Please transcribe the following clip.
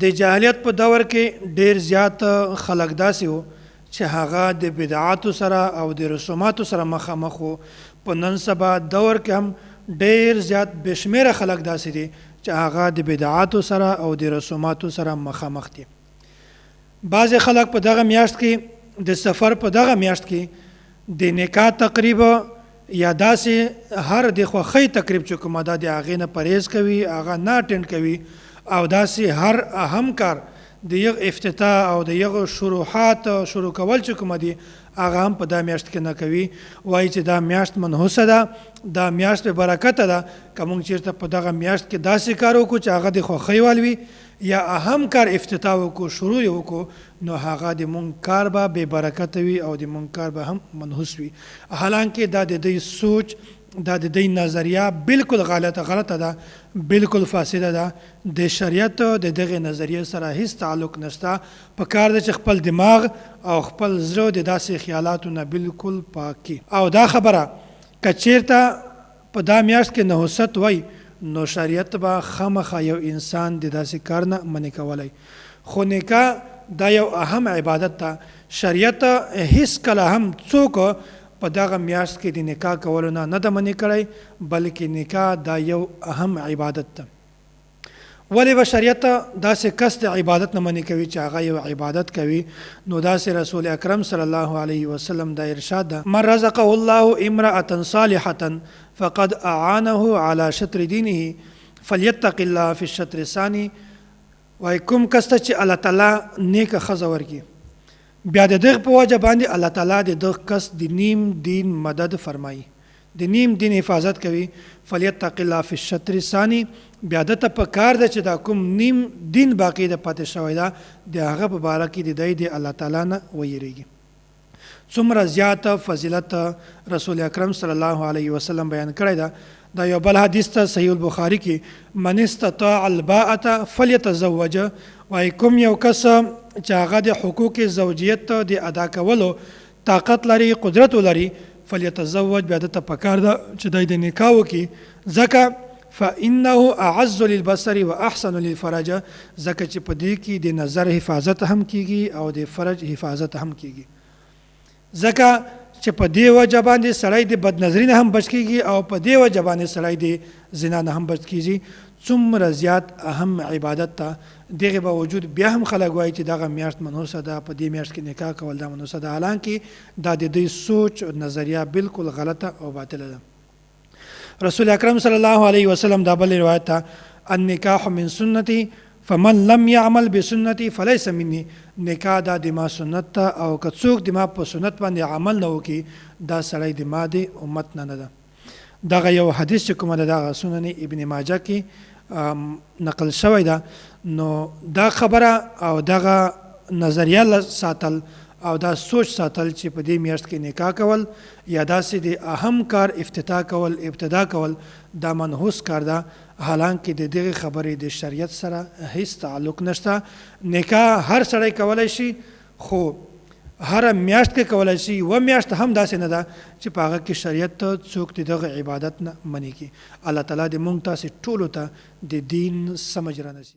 د جاهلیت په دور کې ډیر زیات خلک داسې وو چې هغه د بدعاتو سره او د رسوماتو سره مخامخ وو. په نن سبا دور کې هم ډیر زیات بشمیره خلک داسې دي چې هغه د بدعاتو سره او د رسوماتو سره مخامخ دي. بعضې خلک په دغه میاشت کې د سفر په دغه میاشت کې د نکاح تقریب یا داسې هر د خوښۍ تقریب چې کومه ده د هغې نه پرهیز کوي، هغه نه اټینډ کوي او داسې هر اهم کار د یغ افتتاح او د یغ شروحات شروع کول چې کومه دي هغه هم په دا میاشت کې نه کوي. وایي چې دا میاشت منحوسه ده، دا میاشت به برکته ده. که موږ چېرته په دغه میاشت کې داسې کار وکړو چې هغه د خوښۍ وال وي یا اهم کار افتتاح وکړو، شروع یې وکړو، نو هغه د مونږ کار به بې برکته وي او د مونږ کار به هم منحوس وي. حالانکه دا د دوی سوچ، دا د دوی نظریه بالکل غلطه ده، بالکل فاسده ده. د شریعت د دغه نظریه سره هیڅ تعلق نشته. په کار ده چې خپل دماغ او خپل زړه د داسې خیالاتو نه بالکل پاک کړي. او دا خبره که چیرته په دا میاشت کې نحوست وای نو شریعت به خامخا یو انسان د داسې کار نه منع کولی. خو نکاح دا یو اهم عبادت ده. شریعت هیڅ کله هم څوک په دغه میاشت کې د نکاح کولو نه ده منع کړی، بلکې نکاح دا یو اهم عبادت ده. ولې به شریعت داسې کس د عبادت نه منع کوي چې هغه یو عبادت کوي؟ نو داسې رسول اکرم صلی الله علیه وسلم دا ارشاد ده: من رزقه الله امرأة صالحة فقد اعانه على شطر دینه فلیتق الله فی الشطر الثانی. وایي کوم کس ته چې الله تعالی نیکه ښځه ورکړي، بیا د دغه په وجه باندې الله تعالی د دغه کس د نیم دین مدد فرمایي، د نیم دین حفاظت کوي. فلیتق الله فی الشطر الثانی، بیا دته په کار ده چې دا کوم نیم دین باقی د پاتې شوی ده د هغه په باره کې د دی د الله تعالی نه ویریږي. څومره زیات فضیلت رسول اکرم صلی الله علیه وسلم بیان کړی ده. دا یو بل حدیث ته صحیح البخاری کې: من استطاع الباءة فلیتزوج. وایي کوم یو کس چې هغه د حقوق زوجیت د ادا کولو طاقت لري، قدرت لري، فلیتزوج، بیا دته پکار ده چې دی د نکاح وکړي. ځکه فانه اعز للبصر واحسن للفرج، ځکه چې په دې کې د نظر حفاظت هم کیږي او د فرج حفاظت هم کیږي. ځکه چې په دې وجه باندې سړی د بدنظري نه هم بچ کیږي او په دې وجه باندې سړی د زنا نه هم بچ کیږي. څومره زیات اهم عبادت ته. دغه باوجود بیا هم خلک وایي چې دغه میاشت منحوسه ده، په دې میاشت کې نکاح کول دا منحوسه ده. حالانکه دا د دوی سوچ او نظریه بالکل غلطه او باطله ده. رسول اکرم صلی الله علیه وسلم دا بل روایت ته: النکاح من سنتی فمن لم يعمل بسنتي فليس مني. نکاح دا د ما سنت ته، او که څوک د ما په سنت باندې عمل نه وکړي دا سړی د ما د امت نه ده. دغه یو حدیث چې کومه ده دغه سنن ابن ماجه کې نقل شوی ده. نو دا خبره او دغه نظریه ساتل او دا سوچ ساتل چې په دې میاشت کې نکاح کول یا داسې د اهم کار افتتاح کول، ابتدا کول، دا منحوس کار ده. حالانکه د دغه خبرې د شریعت سره هیڅ تعلق نشته. نکاح هر سړی کولی شي، خو هر میاشت کې کولی شي. و میاشت هم داسې نه ده چې په هغه کې شریعت څوک د دغه عبادت نه منع کړي. الله تعالی دې موږ تاسې ټولو ته د دین سمجھ رانصیب